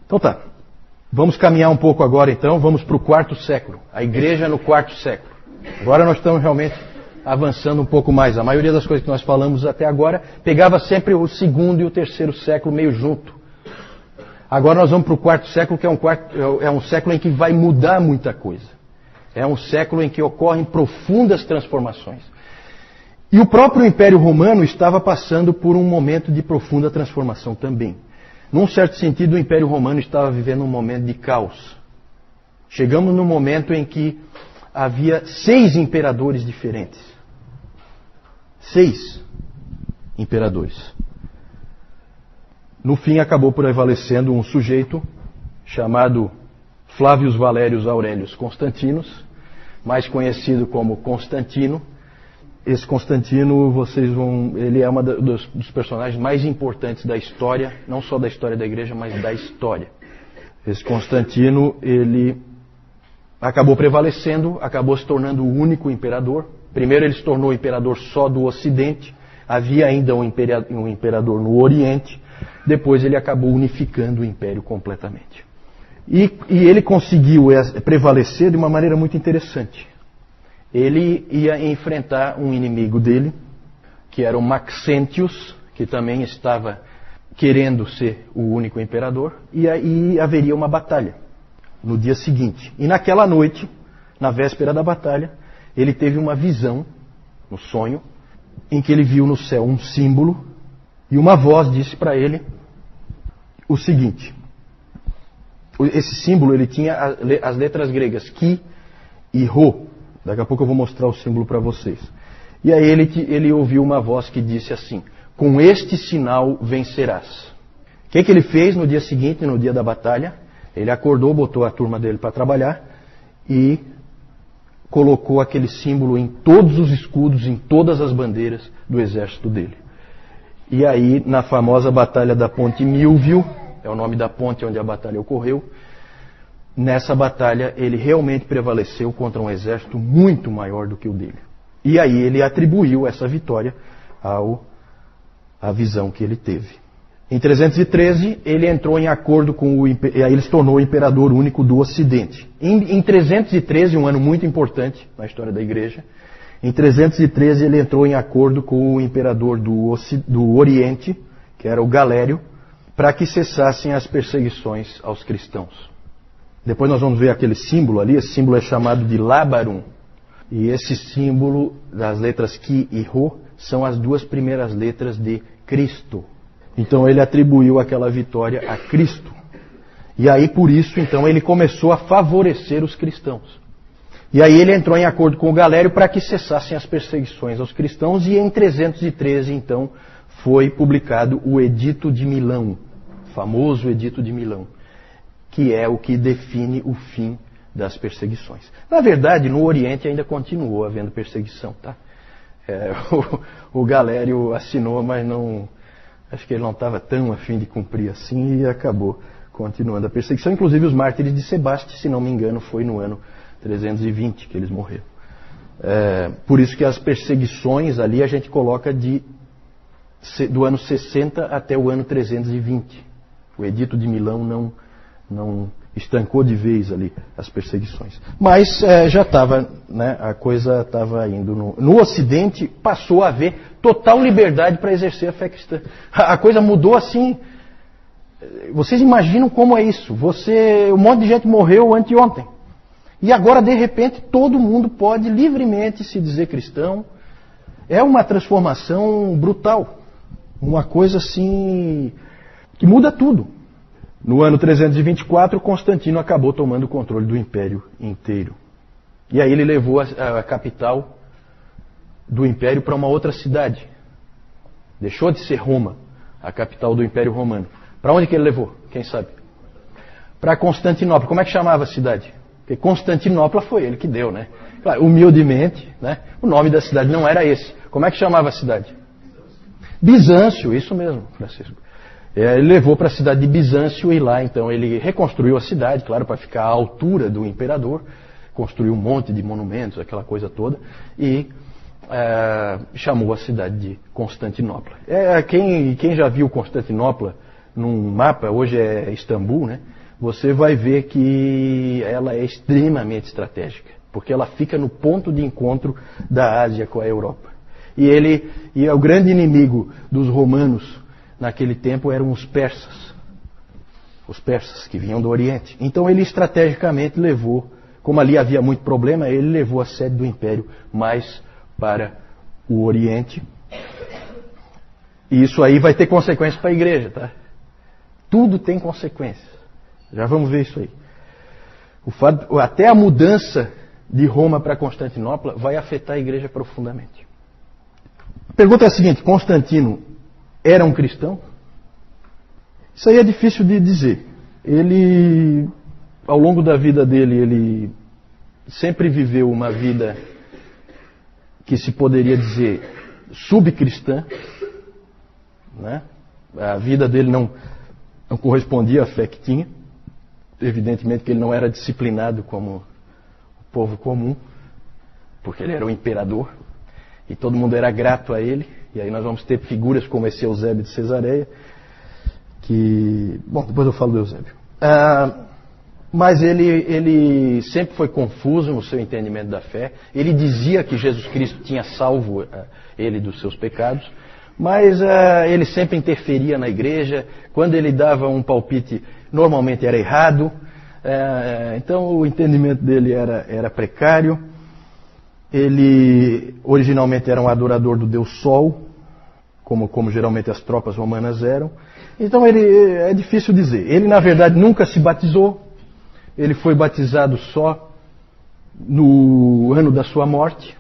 Então tá, vamos caminhar um pouco agora então, vamos para o quarto século. A igreja no quarto século. Agora nós estamos realmente avançando um pouco mais. A maioria das coisas que nós falamos até agora pegava sempre o segundo e o terceiro século meio junto. Agora nós vamos para o quarto século, que é um século em que vai mudar muita coisa. É um século em que ocorrem profundas transformações. E o próprio Império Romano estava passando por um momento de profunda transformação também. Num certo sentido, o Império Romano estava vivendo um momento de caos. Chegamos num momento em que havia 6 imperadores diferentes. 6 imperadores. No fim, acabou prevalecendo um sujeito chamado Flávios Valérios Aurelius Constantinos, mais conhecido como Constantino. Esse Constantino, ele é um dos personagens mais importantes da história, não só da história da igreja, mas da história. Esse Constantino, ele acabou prevalecendo, acabou se tornando o único imperador. Primeiro ele se tornou imperador só do Ocidente, havia ainda um imperador no Oriente, depois ele acabou unificando o império completamente. E ele conseguiu prevalecer de uma maneira muito interessante. Ele ia enfrentar um inimigo dele, que era o Maxentius, que também estava querendo ser o único imperador, e aí haveria uma batalha no dia seguinte. E naquela noite, na véspera da batalha, ele teve uma visão, no sonho, em que ele viu no céu um símbolo, e uma voz disse para ele o seguinte: esse símbolo ele tinha as letras gregas Ki e Rho. Daqui a pouco eu vou mostrar o símbolo para vocês. E aí ele ouviu uma voz que disse assim: com este sinal vencerás. O que ele fez no dia seguinte, no dia da batalha? Ele acordou, botou a turma dele para trabalhar e colocou aquele símbolo em todos os escudos, em todas as bandeiras do exército dele. E aí, na famosa batalha da Ponte Milvio, é o nome da ponte onde a batalha ocorreu, nessa batalha ele realmente prevaleceu contra um exército muito maior do que o dele. E aí ele atribuiu essa vitória à visão que ele teve. Em 313 ele entrou em acordo com e aí ele se tornou o imperador único do Ocidente. Em 313, um ano muito importante na história da igreja, em 313 ele entrou em acordo com o imperador do Oriente, que era o Galério, para que cessassem as perseguições aos cristãos. Depois nós vamos ver aquele símbolo ali, esse símbolo é chamado de Labarum. E esse símbolo das letras Ki e Rho são as 2 primeiras letras de Cristo. Então ele atribuiu aquela vitória a Cristo. E aí por isso então ele começou a favorecer os cristãos. E aí ele entrou em acordo com o Galério para que cessassem as perseguições aos cristãos, e em 313 então foi publicado o Edito de Milão, o famoso Edito de Milão, que é o que define o fim das perseguições. Na verdade, no Oriente ainda continuou havendo perseguição, tá? O Galério assinou, mas acho que ele não estava tão a fim de cumprir assim, e acabou continuando a perseguição. Inclusive os mártires de Sebaste, se não me engano, foi no ano 320 que eles morreram. Por isso que as perseguições ali a gente coloca do ano 60 até o ano 320. O Edito de Milão não estancou de vez ali as perseguições. Mas já estava, né, a coisa estava indo. No Ocidente passou a haver total liberdade para exercer a fé cristã. A coisa mudou assim. Vocês imaginam como é isso? Um monte de gente morreu anteontem. E agora, de repente, todo mundo pode livremente se dizer cristão. É uma transformação brutal. Uma coisa assim que muda tudo. No ano 324, Constantino acabou tomando o controle do império inteiro. E aí ele levou a capital do império para uma outra cidade. Deixou de ser Roma, a capital do Império Romano. Para onde que ele levou? Quem sabe? Para Constantinopla. Como é que chamava a cidade? Porque Constantinopla foi ele que deu, né? Claro, humildemente, né? O nome da cidade não era esse. Como é que chamava a cidade? Bizâncio, isso mesmo, Francisco. Ele levou para a cidade de Bizâncio, e lá então ele reconstruiu a cidade, claro, para ficar à altura do imperador, construiu um monte de monumentos, aquela coisa toda, e chamou a cidade de Constantinopla. Quem já viu Constantinopla num mapa, hoje é Istambul, né? você vai ver que ela é extremamente estratégica, porque ela fica no ponto de encontro da Ásia com a Europa. E o grande inimigo dos romanos naquele tempo eram os persas que vinham do Oriente. Então ele estrategicamente levou, como ali havia muito problema, ele levou a sede do império mais para o Oriente. E isso aí vai ter consequências para a igreja, tá? Tudo tem consequências. Já vamos ver isso aí. Até a mudança de Roma para Constantinopla vai afetar a igreja profundamente. A pergunta é a seguinte: Constantino era um cristão? Isso aí é difícil de dizer. Ele, ao longo da vida dele, ele sempre viveu uma vida que se poderia dizer subcristã, né? A vida dele não correspondia à fé que tinha. Evidentemente que ele não era disciplinado como o povo comum, porque ele era o imperador e todo mundo era grato a ele. E aí nós vamos ter figuras como esse Eusébio de Cesareia, que... Bom, depois eu falo do Eusébio. Mas ele sempre foi confuso no seu entendimento da fé. Ele dizia que Jesus Cristo tinha salvo ele dos seus pecados, mas ele sempre interferia na igreja. Quando ele dava um palpite, normalmente era errado. Então o entendimento dele era precário. Ele originalmente era um adorador do Deus Sol, como geralmente as tropas romanas eram. Então é difícil dizer. Ele na verdade nunca se batizou. Ele foi batizado só no ano da sua morte.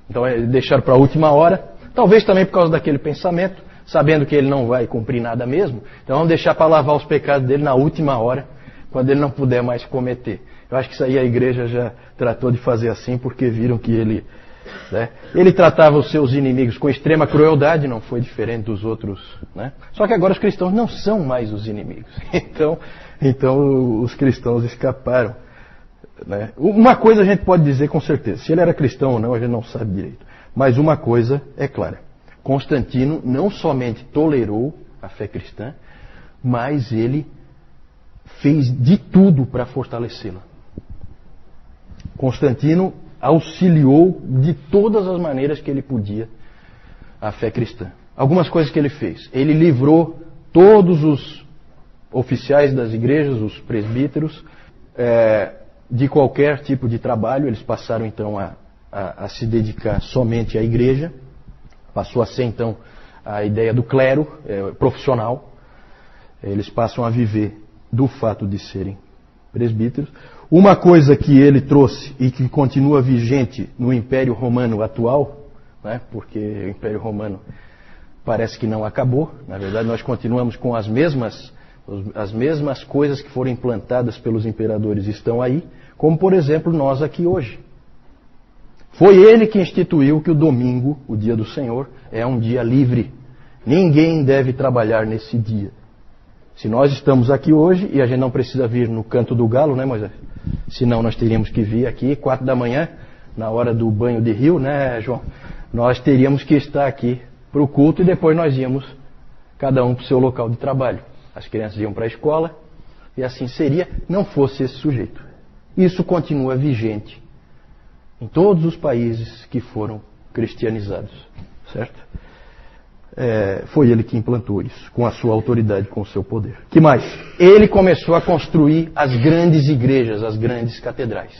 Então deixaram para a última hora. Talvez também por causa daquele pensamento, sabendo que ele não vai cumprir nada mesmo. Então vamos deixar para lavar os pecados dele na última hora, quando ele não puder mais cometer. Eu acho que isso aí a igreja já tratou de fazer assim, porque viram que ele tratava os seus inimigos com extrema crueldade, não foi diferente dos outros, né? Só que agora os cristãos não são mais os inimigos. Então os cristãos escaparam, né? Uma coisa a gente pode dizer com certeza: se ele era cristão ou não, a gente não sabe direito. Mas uma coisa é clara: Constantino não somente tolerou a fé cristã, mas ele fez de tudo para fortalecê-la. Constantino auxiliou de todas as maneiras que ele podia a fé cristã. Algumas coisas que ele fez: ele livrou todos os oficiais das igrejas, os presbíteros, de qualquer tipo de trabalho. Eles passaram então a se dedicar somente à igreja. Passou a ser então a ideia do clero profissional. Eles passam a viver do fato de serem presbíteros. Uma coisa que ele trouxe e que continua vigente no Império Romano atual, né, porque o Império Romano parece que não acabou. Na verdade, nós continuamos com as mesmas coisas que foram implantadas pelos imperadores estão aí, como por exemplo nós aqui hoje. Foi ele que instituiu que o domingo, o dia do Senhor, é um dia livre. Ninguém deve trabalhar nesse dia. Se nós estamos aqui hoje, e a gente não precisa vir no canto do galo, né, Moisés? Senão nós teríamos que vir aqui 4 da manhã, na hora do banho de rio, né, João? Nós teríamos que estar aqui para o culto e depois nós íamos, cada um para o seu local de trabalho. As crianças iam para a escola e assim seria, não fosse esse sujeito. Isso continua vigente em todos os países que foram cristianizados, certo? Foi ele que implantou isso, com a sua autoridade, com o seu poder. Que mais? Ele começou a construir as grandes igrejas, as grandes catedrais.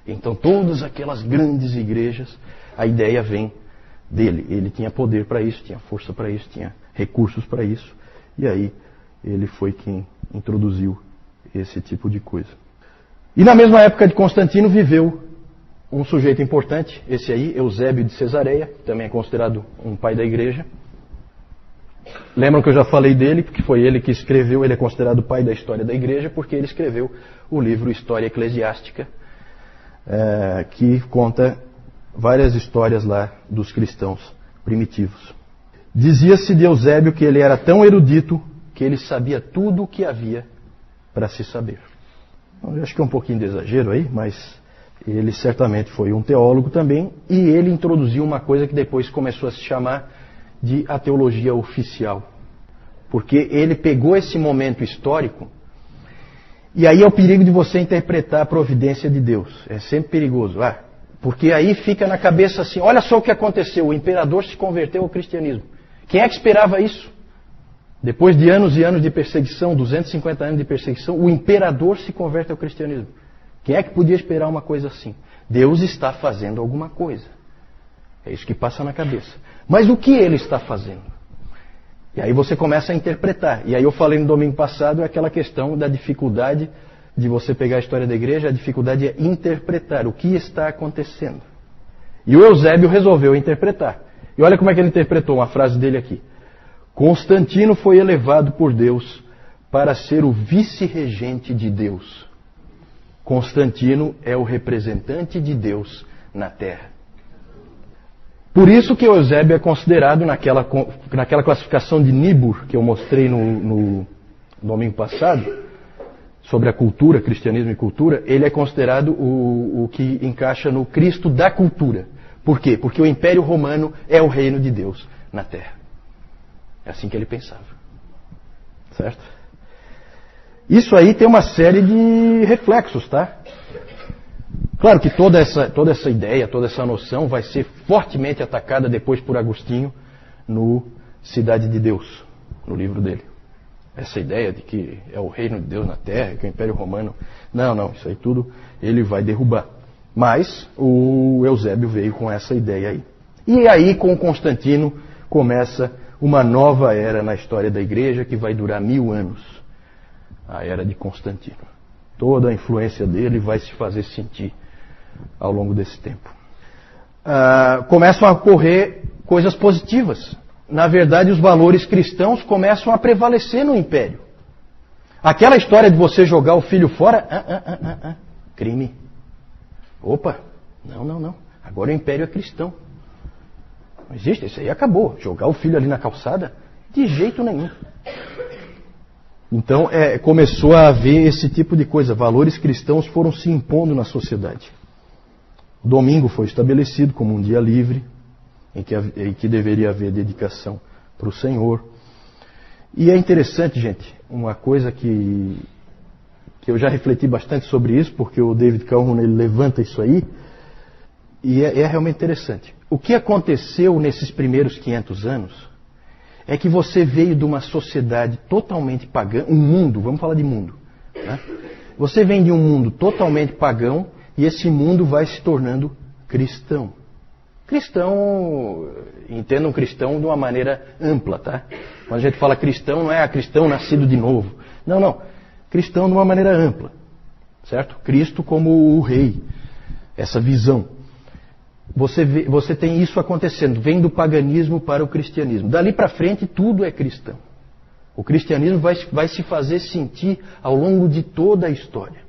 Então todas aquelas grandes igrejas, a ideia vem dele. Ele tinha poder para isso, tinha força para isso, tinha recursos para isso. E aí ele foi quem introduziu esse tipo de coisa. E na mesma época de Constantino viveu um sujeito importante, esse aí, Eusébio de Cesareia, também é considerado um pai da igreja. Lembram que eu já falei dele, porque foi ele que escreveu, ele é considerado o pai da história da igreja, porque ele escreveu o livro História Eclesiástica, que conta várias histórias lá dos cristãos primitivos. Dizia-se de Eusébio que ele era tão erudito que ele sabia tudo o que havia para se saber. Eu acho que é um pouquinho de exagero aí, mas ele certamente foi um teólogo também, e ele introduziu uma coisa que depois começou a se chamar de a teologia oficial. Porque ele pegou esse momento histórico E aí é o perigo de você interpretar a providência de Deus. É sempre perigoso. Porque aí fica na cabeça assim, olha só o que aconteceu, o imperador se converteu ao cristianismo. Quem é que esperava isso? Depois de anos e anos de perseguição, 250 anos de perseguição, o imperador se converte ao cristianismo. Quem é que podia esperar uma coisa assim? Deus está fazendo alguma coisa. É isso que passa na cabeça. Mas o que ele está fazendo? E aí você começa a interpretar. E aí eu falei no domingo passado aquela questão da dificuldade de você pegar a história da igreja, a dificuldade é interpretar o que está acontecendo. E o Eusébio resolveu interpretar. E olha como é que ele interpretou uma frase dele aqui. Constantino foi elevado por Deus para ser o vice-regente de Deus. Constantino é o representante de Deus na Terra. Por isso que Eusébio é considerado naquela classificação de Niebuhr, que eu mostrei no domingo passado, sobre a cultura, cristianismo e cultura, ele é considerado o que encaixa no Cristo da cultura. Por quê? Porque o Império Romano é o reino de Deus na Terra. É assim que ele pensava. Certo? Isso aí tem uma série de reflexos, tá? Claro que toda essa ideia, toda essa noção vai ser fortemente atacada depois por Agostinho no Cidade de Deus, no livro dele. Essa ideia de que é o reino de Deus na Terra, que é o Império Romano. Não, isso aí tudo ele vai derrubar. Mas o Eusébio veio com essa ideia aí. E aí com Constantino começa uma nova era na história da igreja que vai durar 1000 anos. A era de Constantino. Toda a influência dele vai se fazer sentir ao longo desse tempo. Começam a ocorrer coisas positivas. Na verdade, os valores cristãos começam a prevalecer no império. Aquela história de você jogar o filho fora, crime. Opa, não. Agora o império é cristão. Não existe, isso aí acabou. Jogar o filho ali na calçada, de jeito nenhum. Então, começou a haver esse tipo de coisa. Valores cristãos foram se impondo na sociedade. O domingo foi estabelecido como um dia livre, em que deveria haver dedicação para o Senhor. E é interessante, gente, uma coisa que eu já refleti bastante sobre isso, porque o David Calhoun ele levanta isso aí, e é realmente interessante. O que aconteceu nesses primeiros 500 anos é que você veio de uma sociedade totalmente pagã, um mundo, vamos falar de mundo, né? Você vem de um mundo totalmente pagão e esse mundo vai se tornando cristão. Cristão, entenda um cristão de uma maneira ampla, tá? Quando a gente fala cristão, não é cristão nascido de novo. Não. Cristão de uma maneira ampla, certo? Cristo como o rei, essa visão. Você tem isso acontecendo, vem do paganismo para o cristianismo. Dali para frente tudo é cristão. O cristianismo vai se fazer sentir ao longo de toda a história,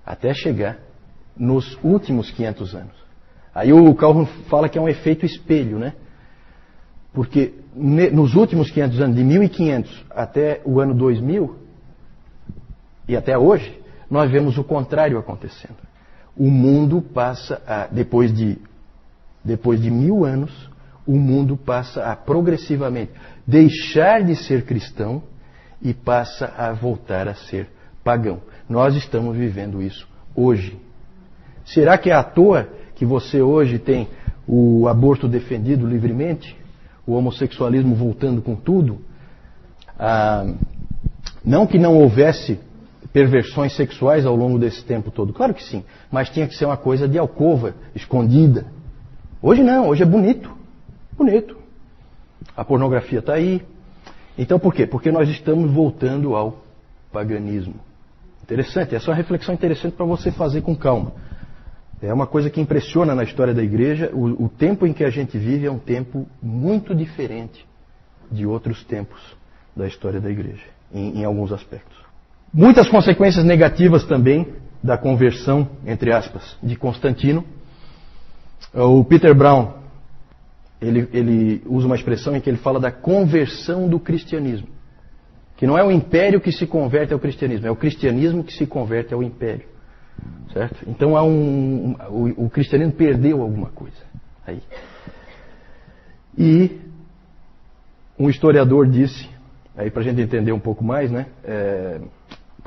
até chegar nos últimos 500 anos. Aí o Calhoun fala que é um efeito espelho, né? Porque nos últimos 500 anos, de 1500 até o ano 2000, e até hoje, nós vemos o contrário acontecendo. O mundo passa depois de 1000 anos, o mundo passa a progressivamente deixar de ser cristão e passa a voltar a ser pagão. Nós estamos vivendo isso hoje. Será que é à toa que você hoje tem o aborto defendido livremente? O homossexualismo voltando com tudo? Não que não houvesse perversões sexuais ao longo desse tempo todo. Claro que sim. Mas tinha que ser uma coisa de alcova, escondida. Hoje não, hoje é bonito. Bonito. A pornografia está aí. Então por quê? Porque nós estamos voltando ao paganismo. Interessante, essa é uma reflexão interessante para você fazer com calma. É uma coisa que impressiona na história da igreja. O tempo em que a gente vive é um tempo muito diferente de outros tempos da história da igreja, em alguns aspectos. Muitas consequências negativas também da conversão, entre aspas, de Constantino. O Peter Brown, ele usa uma expressão em que ele fala da conversão do cristianismo. Que não é o império que se converte ao cristianismo, é o cristianismo que se converte ao império. Certo? Então o cristianismo perdeu alguma coisa aí. E um historiador disse, aí para a gente entender um pouco mais, né?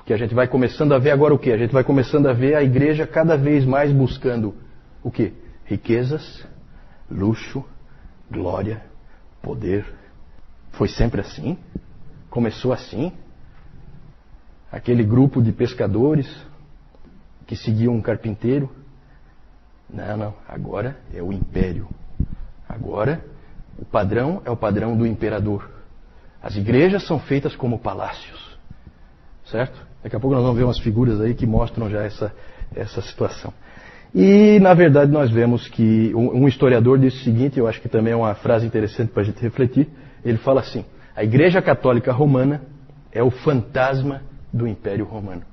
Porque a gente vai começando a ver agora o quê? A gente vai começando a ver a igreja cada vez mais buscando o quê? Riquezas, luxo, glória, poder. Foi sempre assim? Começou assim? Aquele grupo de pescadores que seguiam um carpinteiro? Não. Agora é o império. Agora o padrão é o padrão do imperador. As igrejas são feitas como palácios. Certo? Daqui a pouco nós vamos ver umas figuras aí que mostram já essa situação. E, na verdade, nós vemos que um historiador disse o seguinte, eu acho que também é uma frase interessante para a gente refletir. Ele fala assim: a Igreja Católica Romana é o fantasma do Império Romano.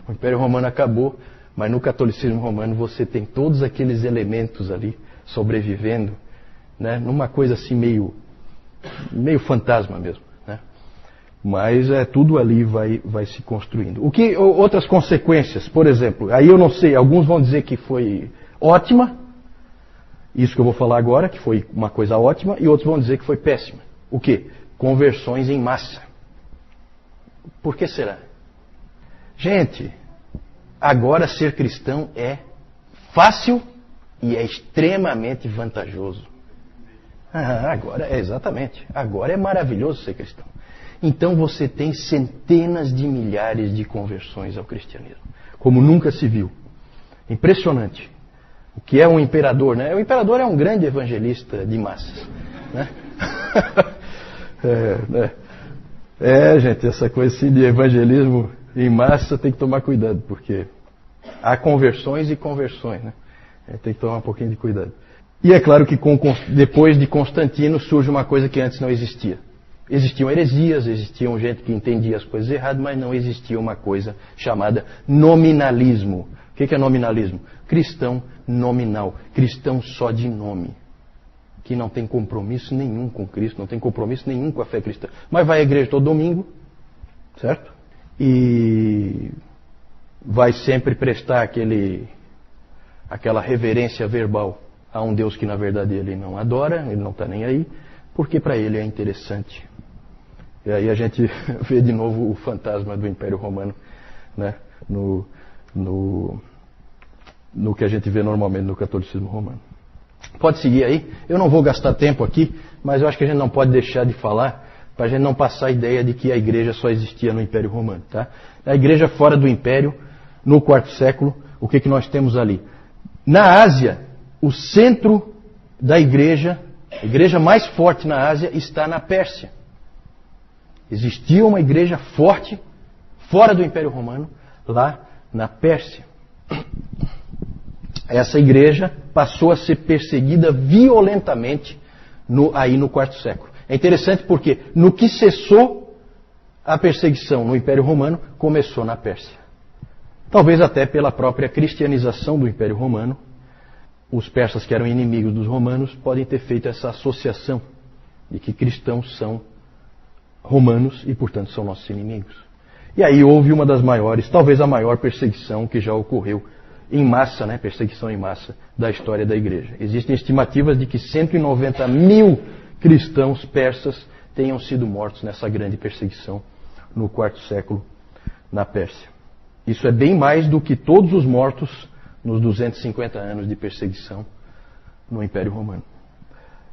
O Império Romano acabou, mas no catolicismo romano você tem todos aqueles elementos ali sobrevivendo, né, numa coisa assim meio fantasma mesmo. Mas tudo ali vai se construindo. Outras consequências, por exemplo, aí eu não sei, alguns vão dizer que foi ótima, isso que eu vou falar agora, que foi uma coisa ótima, e outros vão dizer que foi péssima. O quê? Conversões em massa. Por que será? Gente, agora ser cristão é fácil e é extremamente vantajoso. Agora, exatamente, agora é maravilhoso ser cristão. Então você tem centenas de milhares de conversões ao cristianismo, como nunca se viu. Impressionante. O que é um imperador, né? O imperador é um grande evangelista de massas, né? Gente, essa coisa assim de evangelismo em massa tem que tomar cuidado, porque há conversões e conversões, né? Tem que tomar um pouquinho de cuidado. E é claro que depois de Constantino surge uma coisa que antes não existia. Existiam heresias, existiam gente que entendia as coisas erradas, mas não existia uma coisa chamada nominalismo. O que é nominalismo? Cristão nominal, cristão só de nome, que não tem compromisso nenhum com Cristo, não tem compromisso nenhum com a fé cristã. Mas vai à igreja todo domingo, certo? E vai sempre prestar aquela reverência verbal a um Deus que na verdade ele não adora, ele não está nem aí, porque para ele é interessante. E aí a gente vê de novo o fantasma do Império Romano, né, no que a gente vê normalmente no catolicismo romano. Pode seguir aí. Eu não vou gastar tempo aqui, mas eu acho que a gente não pode deixar de falar, para a gente não passar a ideia de que a igreja só existia no Império Romano. Tá? A igreja fora do Império, no quarto século, o que nós temos ali? Na Ásia, o centro da igreja, a igreja mais forte na Ásia, está na Pérsia. Existia uma igreja forte, fora do Império Romano, lá na Pérsia. Essa igreja passou a ser perseguida violentamente aí no quarto século. É interessante porque no que cessou a perseguição no Império Romano, começou na Pérsia. Talvez até pela própria cristianização do Império Romano, os persas que eram inimigos dos romanos podem ter feito essa associação de que cristãos são romanos e, portanto, são nossos inimigos. E aí houve uma das maiores, talvez a maior perseguição que já ocorreu em massa, né, perseguição em massa da história da igreja. Existem estimativas de que 190 mil cristãos persas tenham sido mortos nessa grande perseguição no quarto século na Pérsia. Isso é bem mais do que todos os mortos nos 250 anos de perseguição no Império Romano.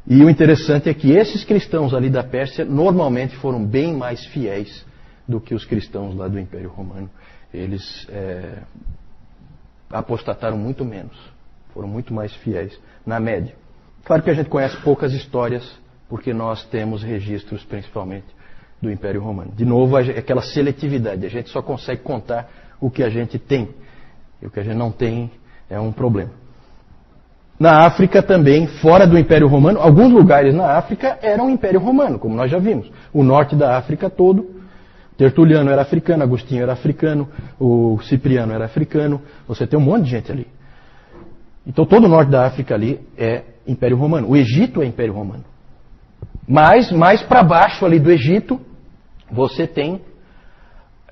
E o interessante é que esses cristãos ali da Pérsia normalmente foram bem mais fiéis do que os cristãos lá do Império Romano. Eles apostataram muito menos, foram muito mais fiéis, na média. Claro que a gente conhece poucas histórias, porque nós temos registros principalmente do Império Romano. De novo, aquela seletividade, a gente só consegue contar o que a gente tem, e o que a gente não tem é um problema. Na África também, fora do Império Romano, alguns lugares na África eram Império Romano, como nós já vimos. O norte da África todo, Tertuliano era africano, Agostinho era africano, o Cipriano era africano, você tem um monte de gente ali. Então todo o norte da África ali é Império Romano. O Egito é Império Romano. Mas mais para baixo ali do Egito, você tem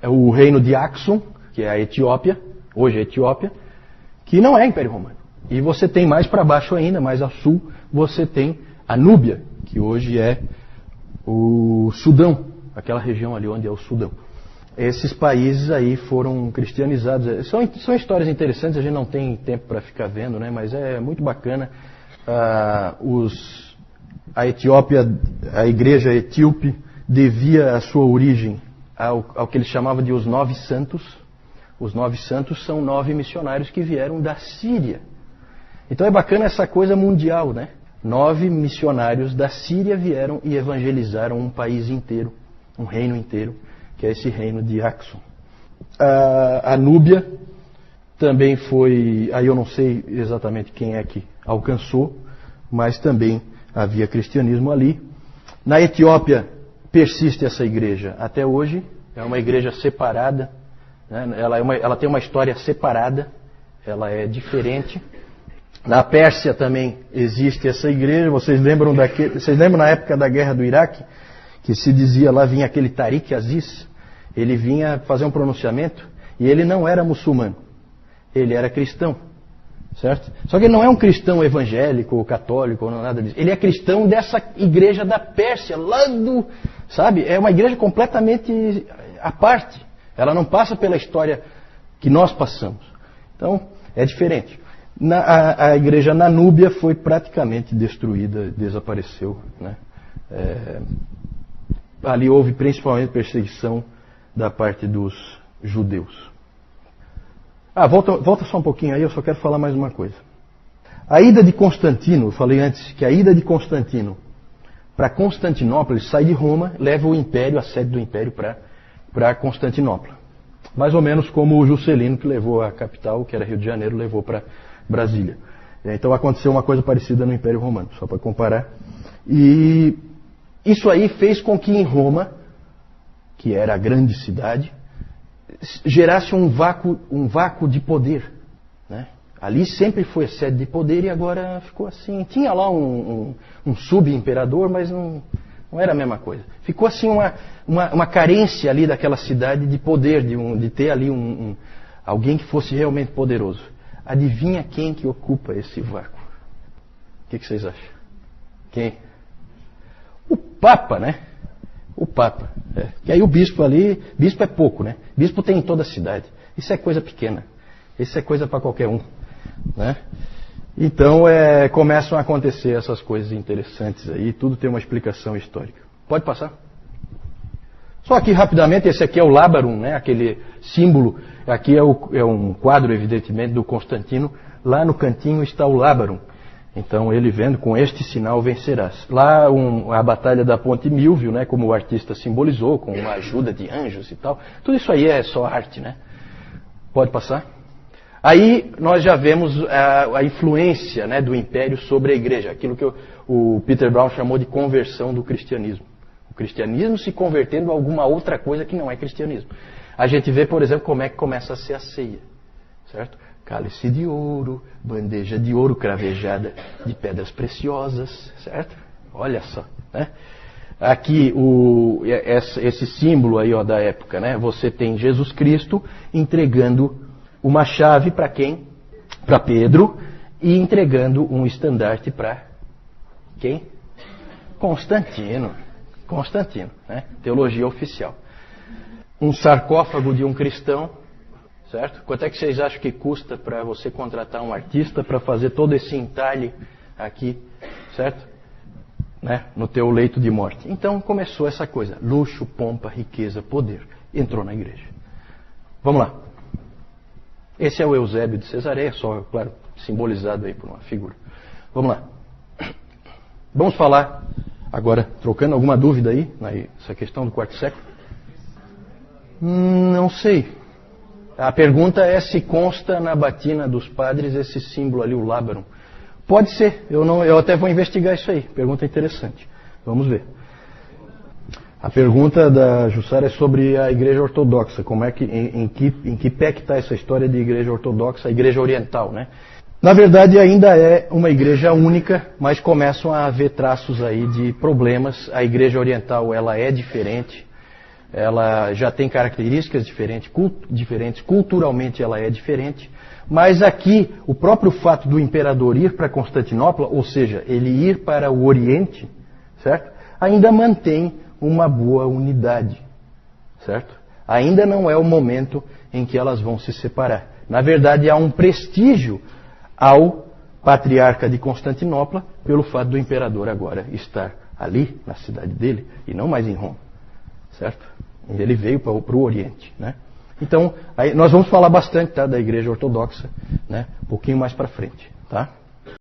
o reino de Axum, que é a Etiópia, hoje é Etiópia, que não é Império Romano. E você tem mais para baixo ainda, mais a sul, você tem a Núbia, que hoje é o Sudão, aquela região ali onde é o Sudão. esses países aí foram cristianizados. São histórias interessantes, a gente não tem tempo para ficar vendo, né? Mas é muito bacana. A Etiópia, a igreja etíope, devia a sua origem ao que eles chamavam de os 9 santos. Os 9 santos são 9 missionários que vieram da Síria. Então é bacana essa coisa mundial, né? 9 missionários da Síria vieram e evangelizaram um país inteiro, um reino inteiro, que é esse reino de Axum. A Núbia também foi, aí eu não sei exatamente quem é que alcançou, mas também havia cristianismo ali. Na Etiópia persiste essa igreja até hoje, é uma igreja separada, né? Ela tem uma história separada, ela é diferente. Na Pérsia também existe essa igreja. Vocês lembram na época da guerra do Iraque, que se dizia lá, vinha aquele Tariq Aziz, ele vinha fazer um pronunciamento e ele não era muçulmano, ele era cristão, certo? Só que ele não é um cristão evangélico ou católico ou nada disso, ele é cristão dessa igreja da Pérsia, lá do, sabe? É uma igreja completamente à parte, ela não passa pela história que nós passamos, então é diferente. A igreja na Núbia foi praticamente destruída, desapareceu, né? Ali houve principalmente perseguição da parte dos judeus. Volta só um pouquinho aí, eu só quero falar mais uma coisa. A ida de Constantino, eu falei antes que a ida de Constantino para Constantinopla, ele sai de Roma, leva o império, a sede do império para Constantinopla. Mais ou menos como o Juscelino, que levou a capital, que era Rio de Janeiro, levou para Brasília. Então aconteceu uma coisa parecida no Império Romano, só para comparar. E isso aí fez com que em Roma, que era a grande cidade, gerasse um vácuo de poder, né? Ali sempre foi sede de poder e agora ficou assim. Tinha lá um subimperador, mas não era a mesma coisa. Ficou assim uma carência ali daquela cidade de poder, de ter ali alguém que fosse realmente poderoso. Adivinha quem que ocupa esse vácuo? O que vocês acham? Quem? O Papa, né? O Papa. Que aí o bispo ali, bispo é pouco, né? Bispo tem em toda a cidade. Isso é coisa pequena. Isso é coisa para qualquer um, né? Então começam a acontecer essas coisas interessantes aí. Tudo tem uma explicação histórica. Pode passar? Só aqui rapidamente, esse aqui é o Lábarum, né? Aquele símbolo. Aqui é um quadro, evidentemente, do Constantino. Lá no cantinho está o Lábarum. Então ele vendo, com este sinal vencerás. Lá a batalha da Ponte Milvio, né? Como o artista simbolizou, com uma ajuda de anjos e tal. Tudo isso aí é só arte, né? Pode passar? Aí nós já vemos a influência, né, do Império sobre a Igreja. Aquilo que o Peter Brown chamou de conversão do cristianismo. O cristianismo se convertendo a alguma outra coisa que não é cristianismo. A gente vê, por exemplo, como é que começa a ser a ceia, certo? Cálice de ouro, bandeja de ouro cravejada de pedras preciosas, certo? Olha só, né? Aqui, esse símbolo aí, ó, da época, né? Você tem Jesus Cristo entregando uma chave para quem? Para Pedro, e entregando um estandarte para quem? Constantino, né? Teologia oficial. Um sarcófago de um cristão, certo? Quanto é que vocês acham que custa para você contratar um artista para fazer todo esse entalhe aqui, certo? Né? No teu leito de morte. Então começou essa coisa, luxo, pompa, riqueza, poder. Entrou na igreja. Vamos lá. Esse é o Eusébio de Cesareia, só, claro, simbolizado aí por uma figura. Vamos lá. Vamos falar agora, trocando alguma dúvida aí, nessa questão do quarto século? Não sei. A pergunta é se consta na batina dos padres esse símbolo ali, o Lábarum. Pode ser, eu até vou investigar isso aí. Pergunta interessante. Vamos ver. A pergunta da Jussara é sobre a Igreja Ortodoxa. Como é que, em que pé que está essa história de Igreja Ortodoxa, a Igreja Oriental, né? Na verdade, ainda é uma igreja única, mas começam a haver traços aí de problemas. A Igreja Oriental, ela é diferente. Ela já tem características diferentes, culturalmente ela é diferente. Mas aqui, o próprio fato do imperador ir para Constantinopla, ou seja, ele ir para o Oriente, certo? Ainda mantém uma boa unidade, certo? Ainda não é o momento em que elas vão se separar. Na verdade, há um prestígio ao patriarca de Constantinopla pelo fato do imperador agora estar ali, na cidade dele, e não mais em Roma. Certo? Ele veio para o Oriente. Né? Então, aí nós vamos falar bastante, tá, da Igreja Ortodoxa, né, um pouquinho mais para frente. Tá?